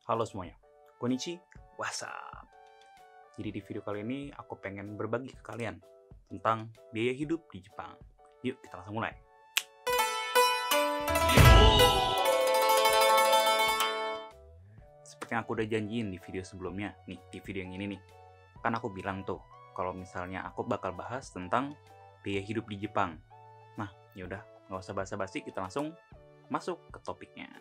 Halo semuanya, konnichi, what's up? Jadi di video kali ini aku pengen berbagi ke kalian tentang biaya hidup di Jepang. Yuk kita langsung mulai. Seperti yang aku udah janjiin di video sebelumnya, nih di video yang ini nih. Kan aku bilang tuh, kalau misalnya aku bakal bahas tentang biaya hidup di Jepang. Nah, yaudah, nggak usah basa-basi, kita langsung masuk ke topiknya.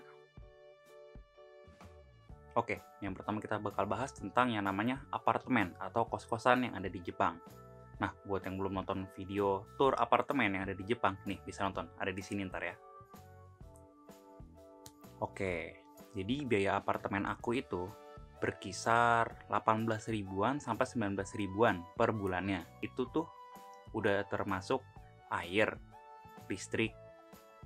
Oke, yang pertama kita bakal bahas tentang yang namanya apartemen atau kos-kosan yang ada di Jepang. Nah, buat yang belum nonton video tour apartemen yang ada di Jepang, nih bisa nonton, ada di sini ntar ya. Oke, jadi biaya apartemen aku itu berkisar 18 ribuan sampai 19 ribuan per bulannya. Itu tuh udah termasuk air, listrik,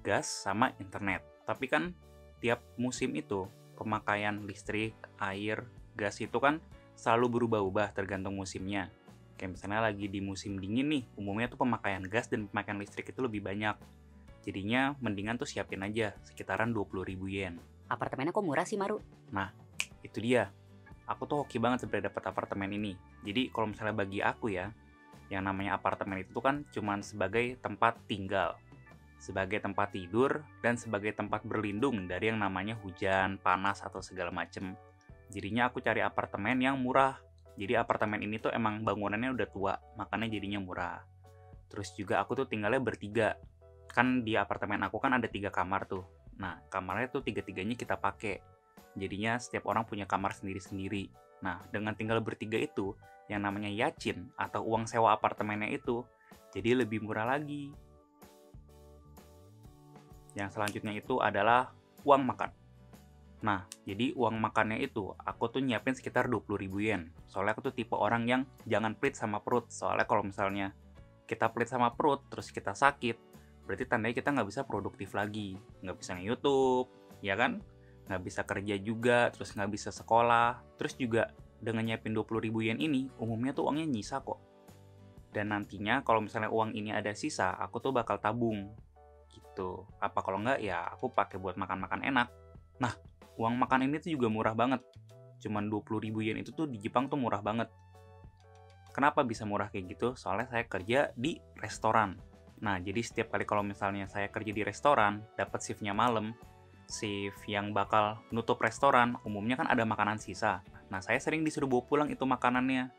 gas, sama internet. Tapi kan tiap musim itu pemakaian listrik, air, gas itu kan selalu berubah-ubah tergantung musimnya. Kayak misalnya lagi di musim dingin nih, umumnya tuh pemakaian gas dan pemakaian listrik itu lebih banyak. Jadinya mendingan tuh siapin aja sekitaran 20.000 yen. Apartemennya kok murah sih, Maru? Nah, itu dia. Aku tuh hoki banget sebenarnya dapat apartemen ini. Jadi kalau misalnya bagi aku ya, yang namanya apartemen itu tuh kan cuman sebagai tempat tinggal, sebagai tempat tidur, dan sebagai tempat berlindung dari yang namanya hujan, panas, atau segala macem. Jadinya aku cari apartemen yang murah. Jadi apartemen ini tuh emang bangunannya udah tua, makanya jadinya murah. Terus juga aku tuh tinggalnya bertiga. Kan di apartemen aku kan ada 3 kamar tuh. Nah, kamarnya tuh tiga-tiganya kita pakai. Jadinya setiap orang punya kamar sendiri-sendiri. Nah, dengan tinggal bertiga itu, yang namanya yacin atau uang sewa apartemennya itu, jadi lebih murah lagi. Yang selanjutnya itu adalah uang makan. Nah, jadi uang makannya itu aku tuh nyiapin sekitar 20.000 yen. Soalnya aku tuh tipe orang yang jangan pelit sama perut. Soalnya kalau misalnya kita pelit sama perut, terus kita sakit, berarti tandanya kita nggak bisa produktif lagi. Nggak bisa nge-YouTube, ya kan? Nggak bisa kerja juga, terus nggak bisa sekolah. Terus juga dengan nyiapin 20.000 yen ini, umumnya tuh uangnya nyisa kok. Dan nantinya kalau misalnya uang ini ada sisa, aku tuh bakal tabung. Gitu. Apa kalau nggak ya aku pakai buat makan-makan enak. Nah, uang makan ini tuh juga murah banget. Cuman 20.000 yen itu tuh di Jepang tuh murah banget. Kenapa bisa murah kayak gitu? Soalnya saya kerja di restoran. Nah, jadi setiap kali kalau misalnya saya kerja di restoran, dapat shift-nya malam, shift yang bakal nutup restoran, umumnya kan ada makanan sisa. Nah, saya sering disuruh bawa pulang itu makanannya.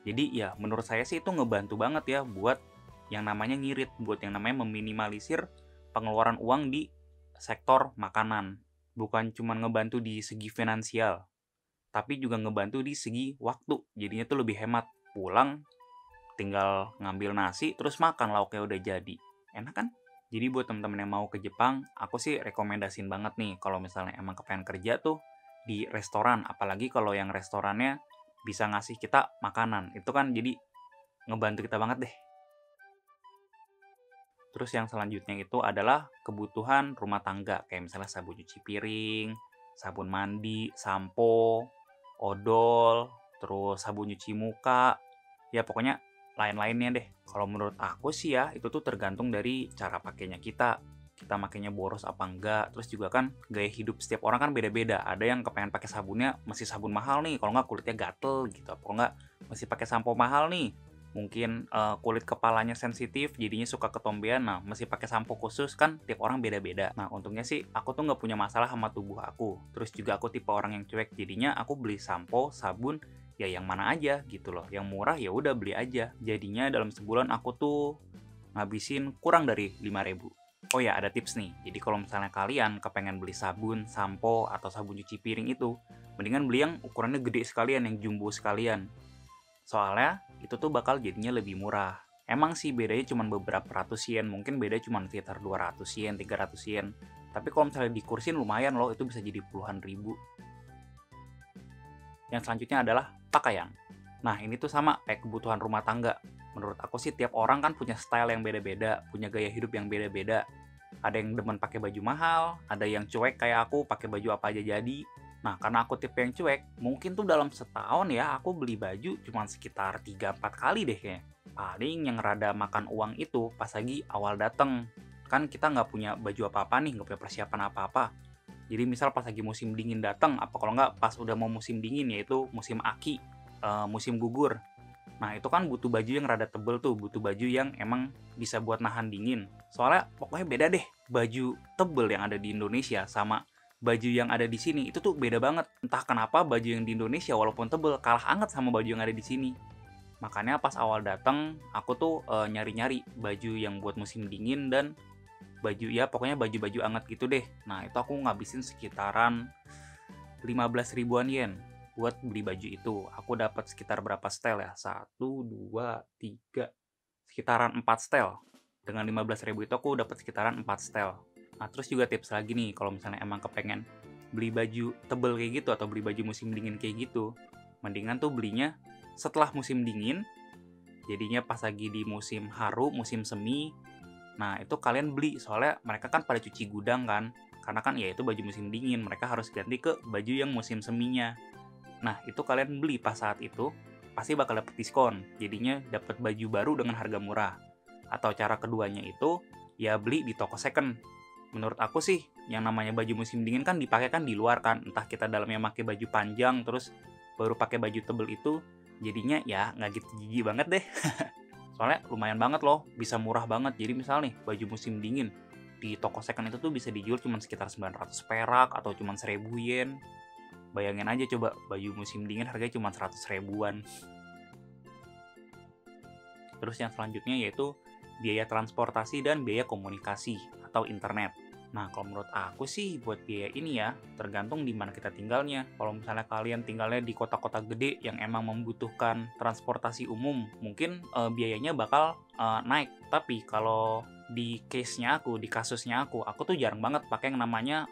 Jadi ya, menurut saya sih itu ngebantu banget ya buat yang namanya ngirit, buat yang namanya meminimalisir pengeluaran uang di sektor makanan. Bukan cuma ngebantu di segi finansial, tapi juga ngebantu di segi waktu. Jadinya tuh lebih hemat. Pulang, tinggal ngambil nasi, terus makan lauknya udah jadi. Enak kan? Jadi buat temen-temen yang mau ke Jepang, aku sih rekomendasiin banget nih kalau misalnya emang kepengen kerja tuh di restoran. Apalagi kalau yang restorannya bisa ngasih kita makanan. Itu kan jadi ngebantu kita banget deh. Terus yang selanjutnya itu adalah kebutuhan rumah tangga. Kayak misalnya sabun cuci piring, sabun mandi, sampo, odol, terus sabun cuci muka. Ya pokoknya lain-lainnya deh. Kalau menurut aku sih ya, itu tuh tergantung dari cara pakainya kita. Kita makainya boros apa enggak. Terus juga kan gaya hidup setiap orang kan beda-beda. Ada yang kepengen pakai sabunnya masih sabun mahal nih. Kalau nggak kulitnya gatel gitu. Kalau nggak masih pakai sampo mahal nih. Mungkin kulit kepalanya sensitif, jadinya suka ketombean. Nah, masih pakai sampo khusus kan tiap orang beda-beda. Nah, untungnya sih aku tuh nggak punya masalah sama tubuh aku. Terus juga aku tipe orang yang cuek, jadinya aku beli sampo, sabun, ya yang mana aja gitu loh. Yang murah ya udah beli aja. Jadinya dalam sebulan aku tuh ngabisin kurang dari 5.000. Oh ya, ada tips nih. Jadi kalau misalnya kalian kepengen beli sabun, sampo, atau sabun cuci piring itu, mendingan beli yang ukurannya gede sekalian, yang jumbo sekalian. Soalnya itu tuh bakal jadinya lebih murah. Emang sih bedanya cuma beberapa ratus yen, mungkin beda cuma sekitar 200 yen, 300 yen. Tapi kalau misalnya dikursin lumayan loh, itu bisa jadi puluhan ribu. Yang selanjutnya adalah pakaian. Nah, ini tuh sama kayak kebutuhan rumah tangga. Menurut aku sih tiap orang kan punya style yang beda-beda, punya gaya hidup yang beda-beda. Ada yang demen pakai baju mahal, ada yang cuek kayak aku, pakai baju apa aja jadi. Nah, karena aku tipe yang cuek, mungkin tuh dalam setahun ya aku beli baju cuma sekitar 3-4 kali deh kayaknya. Paling yang rada makan uang itu pas lagi awal dateng. Kan kita nggak punya baju apa-apa nih, nggak punya persiapan apa-apa. Jadi misal pas lagi musim dingin datang, apa kalau nggak pas udah mau musim dingin, yaitu musim aki, musim gugur. Nah, itu kan butuh baju yang rada tebel tuh, butuh baju yang emang bisa buat nahan dingin. Soalnya pokoknya beda deh, baju tebel yang ada di Indonesia sama baju yang ada di sini, itu tuh beda banget. Entah kenapa baju yang di Indonesia walaupun tebel, kalah anget sama baju yang ada di sini. Makanya pas awal datang, aku tuh nyari-nyari baju yang buat musim dingin dan baju ya pokoknya baju-baju anget gitu deh. Nah, itu aku ngabisin sekitaran 15 ribuan yen buat beli baju itu. Aku dapat sekitar berapa setel ya? 1, 2, 3, sekitaran 4 setel. Dengan 15 ribu itu aku dapat sekitaran 4 setel. Nah, terus juga tips lagi nih, kalau misalnya emang kepengen beli baju tebel kayak gitu atau beli baju musim dingin kayak gitu, mendingan tuh belinya setelah musim dingin, jadinya pas lagi di musim haru, musim semi. Nah, itu kalian beli, soalnya mereka kan pada cuci gudang kan, karena kan ya itu baju musim dingin, mereka harus ganti ke baju yang musim seminya. Nah, itu kalian beli pas saat itu, pasti bakal dapet diskon, jadinya dapat baju baru dengan harga murah. Atau cara keduanya itu, ya beli di toko second. Menurut aku sih, yang namanya baju musim dingin kan dipakai kan di luar kan, entah kita dalamnya pakai baju panjang, terus baru pakai baju tebel itu, jadinya ya nggak gitu jijik banget deh. Soalnya lumayan banget loh, bisa murah banget. Jadi misal nih, baju musim dingin di toko second itu tuh bisa dijual cuma sekitar 900 perak atau cuma 1000 yen. Bayangin aja coba, baju musim dingin harganya cuma 100 ribuan. Terus yang selanjutnya yaitu biaya transportasi dan biaya komunikasi atau internet. Nah, kalau menurut aku sih buat biaya ini ya, tergantung di mana kita tinggalnya. Kalau misalnya kalian tinggalnya di kota-kota gede yang emang membutuhkan transportasi umum, mungkin biayanya bakal naik. Tapi kalau di case-nya aku, di kasusnya aku tuh jarang banget pakai yang namanya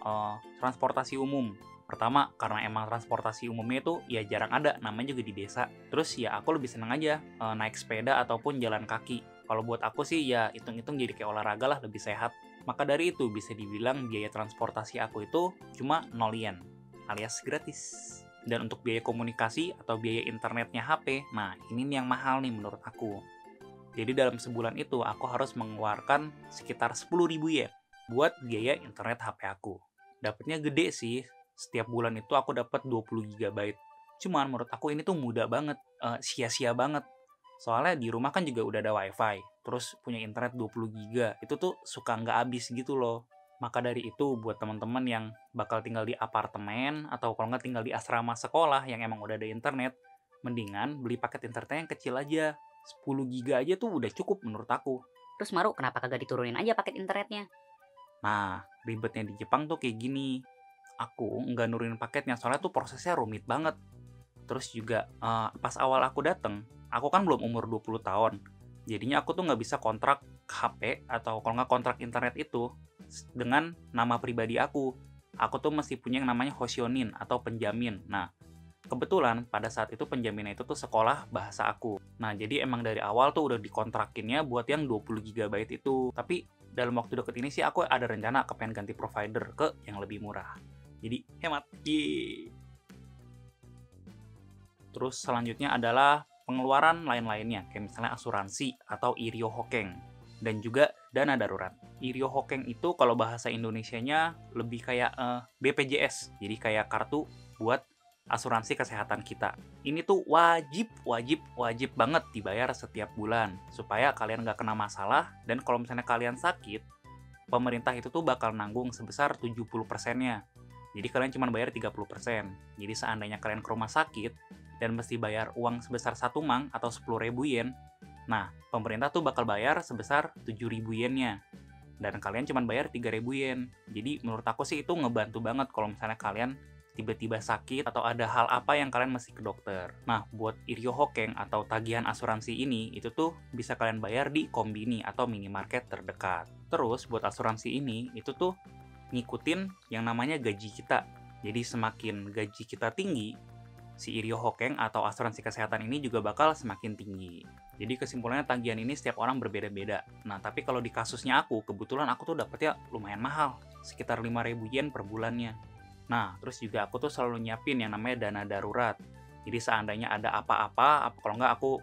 transportasi umum. Pertama, karena emang transportasi umumnya itu ya jarang ada, namanya juga di desa. Terus ya aku lebih seneng aja naik sepeda ataupun jalan kaki. Kalau buat aku sih ya hitung-hitung jadi kayak olahraga lah, lebih sehat. Maka dari itu bisa dibilang biaya transportasi aku itu cuma 0 yen, alias gratis. Dan untuk biaya komunikasi atau biaya internetnya HP, nah ini nih yang mahal nih menurut aku. Jadi dalam sebulan itu aku harus mengeluarkan sekitar 10.000 yen buat biaya internet HP aku. Dapatnya gede sih, setiap bulan itu aku dapat 20 GB. Cuman menurut aku ini tuh mudah banget, sia-sia banget. Soalnya di rumah kan juga udah ada wifi, terus punya internet 20 giga, itu tuh suka nggak habis gitu loh. Maka dari itu buat teman-teman yang bakal tinggal di apartemen atau kalau nggak tinggal di asrama sekolah yang emang udah ada internet, mendingan beli paket internetnya yang kecil aja. 10 giga aja tuh udah cukup menurut aku. Terus Maru, kenapa kagak diturunin aja paket internetnya? Nah, ribetnya di Jepang tuh kayak gini. Aku nggak nurunin paketnya, soalnya tuh prosesnya rumit banget. Terus juga pas awal aku dateng, aku kan belum umur 20 tahun. Jadinya aku tuh nggak bisa kontrak HP atau kalau nggak kontrak internet itu dengan nama pribadi aku. Aku tuh mesti punya yang namanya hosyonin atau penjamin. Nah, kebetulan pada saat itu penjaminnya itu tuh sekolah bahasa aku. Nah, jadi emang dari awal tuh udah dikontrakinnya buat yang 20 GB itu. Tapi dalam waktu deket ini sih aku ada rencana kepengen ganti provider ke yang lebih murah. Jadi hemat. Yeay. Terus selanjutnya adalah pengeluaran lain-lainnya, kayak misalnya asuransi atau Irio Hokeng, dan juga dana darurat. Irio Hokeng itu kalau bahasa Indonesianya lebih kayak BPJS, jadi kayak kartu buat asuransi kesehatan kita. Ini tuh wajib banget dibayar setiap bulan, supaya kalian nggak kena masalah, dan kalau misalnya kalian sakit, pemerintah itu tuh bakal nanggung sebesar 70%-nya. Jadi kalian cuma bayar 30%. Jadi seandainya kalian ke rumah sakit, dan mesti bayar uang sebesar 1 mang atau 10.000 yen, nah, pemerintah tuh bakal bayar sebesar 7.000 yennya. Dan kalian cuma bayar 3.000 yen. Jadi menurut aku sih itu ngebantu banget kalau misalnya kalian tiba-tiba sakit atau ada hal apa yang kalian mesti ke dokter. Nah, buat Irio Hokeng atau tagihan asuransi ini, itu tuh bisa kalian bayar di kombini atau minimarket terdekat. Terus buat asuransi ini, itu tuh ngikutin yang namanya gaji kita. Jadi semakin gaji kita tinggi, si Irio Hokeng atau asuransi kesehatan ini juga bakal semakin tinggi. Jadi kesimpulannya tagihan ini setiap orang berbeda-beda. Nah, tapi kalau di kasusnya aku, kebetulan aku tuh dapetnya lumayan mahal, sekitar 5.000 yen per bulannya. Nah, terus juga aku tuh selalu nyiapin yang namanya dana darurat. Jadi seandainya ada apa-apa, kalau nggak aku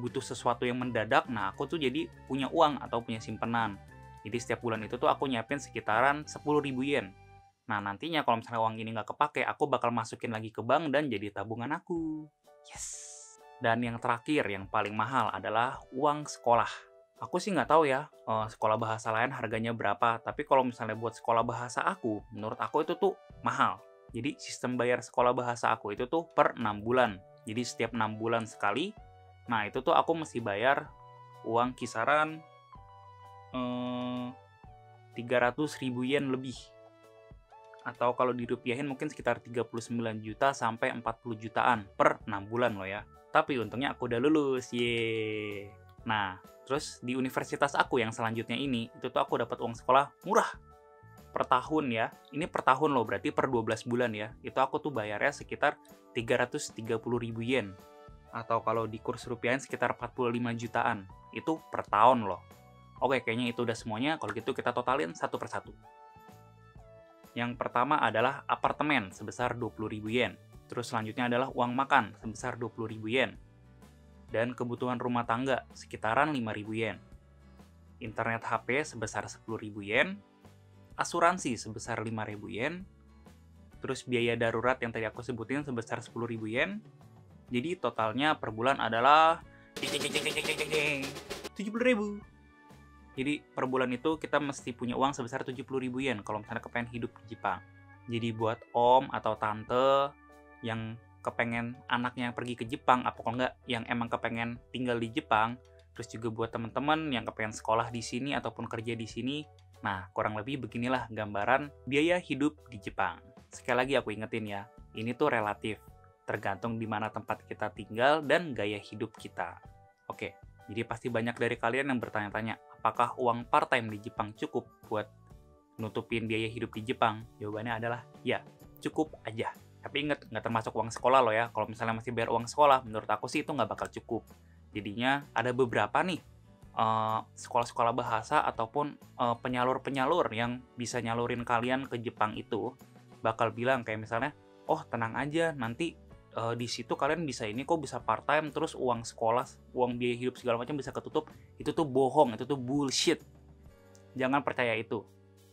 butuh sesuatu yang mendadak, nah aku tuh jadi punya uang atau punya simpenan. Jadi setiap bulan itu tuh aku nyiapin sekitaran 10.000 yen Nah, nantinya kalau misalnya uang ini nggak kepake, aku bakal masukin lagi ke bank dan jadi tabungan aku. Yes! Dan yang terakhir, yang paling mahal adalah uang sekolah. Aku sih nggak tahu ya, sekolah bahasa lain harganya berapa, tapi kalau misalnya buat sekolah bahasa aku, menurut aku itu tuh mahal. Jadi sistem bayar sekolah bahasa aku itu tuh per 6 bulan. Jadi setiap 6 bulan sekali, nah itu tuh aku mesti bayar uang kisaran 300.000 yen lebih. Atau kalau dirupiahin mungkin sekitar 39 juta sampai 40 jutaan per 6 bulan loh ya. Tapi untungnya aku udah lulus, yeay. Nah, terus di universitas aku yang selanjutnya ini, itu tuh aku dapat uang sekolah murah. Per tahun ya, ini per tahun loh, berarti per 12 bulan ya. Itu aku tuh bayarnya sekitar 330.000 yen. Atau kalau di kurs rupiahin sekitar 45 jutaan. Itu per tahun loh. Oke, kayaknya itu udah semuanya. Kalau gitu kita totalin satu persatu. Yang pertama adalah apartemen sebesar 20.000 yen. Terus selanjutnya adalah uang makan sebesar 20.000 yen. Dan kebutuhan rumah tangga sekitaran 5.000 yen. Internet HP sebesar 10.000 yen. Asuransi sebesar 5.000 yen. Terus biaya darurat yang tadi aku sebutin sebesar 10.000 yen. Jadi totalnya per bulan adalah 70.000. Jadi per bulan itu kita mesti punya uang sebesar 70.000 yen kalau misalnya kepengen hidup di Jepang. Jadi buat om atau tante yang kepengen anaknya yang pergi ke Jepang, apa kalau enggak yang emang kepengen tinggal di Jepang, terus juga buat teman-teman yang kepengen sekolah di sini ataupun kerja di sini, nah kurang lebih beginilah gambaran biaya hidup di Jepang. Sekali lagi aku ingetin ya, ini tuh relatif, tergantung di mana tempat kita tinggal dan gaya hidup kita. Oke, jadi pasti banyak dari kalian yang bertanya-tanya, apakah uang part-time di Jepang cukup buat nutupin biaya hidup di Jepang? Jawabannya adalah ya, cukup aja. Tapi ingat, nggak termasuk uang sekolah loh ya. Kalau misalnya masih bayar uang sekolah, menurut aku sih itu nggak bakal cukup. Jadinya ada beberapa nih sekolah-sekolah bahasa ataupun penyalur-penyalur yang bisa nyalurin kalian ke Jepang itu bakal bilang kayak misalnya, oh tenang aja, nanti di situ kalian bisa ini kok, bisa part time, terus uang sekolah, uang biaya hidup segala macam bisa ketutup. Itu tuh bohong, itu tuh bullshit. Jangan percaya itu.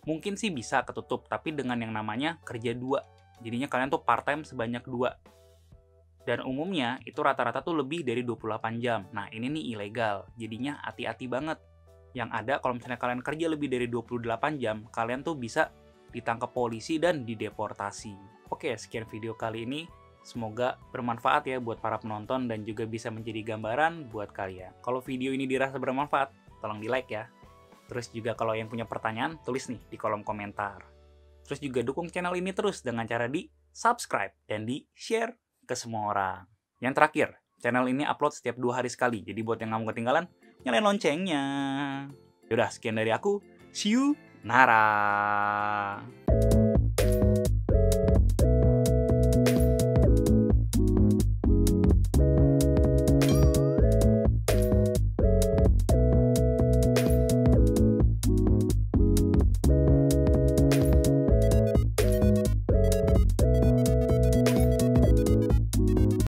Mungkin sih bisa ketutup, tapi dengan yang namanya kerja 2. Jadinya kalian tuh part time sebanyak 2. Dan umumnya itu rata-rata tuh lebih dari 28 jam. Nah, ini nih ilegal. Jadinya hati-hati banget. Yang ada kalau misalnya kalian kerja lebih dari 28 jam, kalian tuh bisa ditangkap polisi dan dideportasi. Oke, sekian video kali ini. Semoga bermanfaat ya buat para penonton dan juga bisa menjadi gambaran buat kalian. Kalau video ini dirasa bermanfaat, tolong di like ya. Terus juga kalau yang punya pertanyaan, tulis nih di kolom komentar. Terus juga dukung channel ini terus dengan cara di subscribe dan di share ke semua orang. Yang terakhir, channel ini upload setiap 2 hari sekali. Jadi buat yang nggak mau ketinggalan, nyalain loncengnya. Yaudah, sekian dari aku. See you, Nara.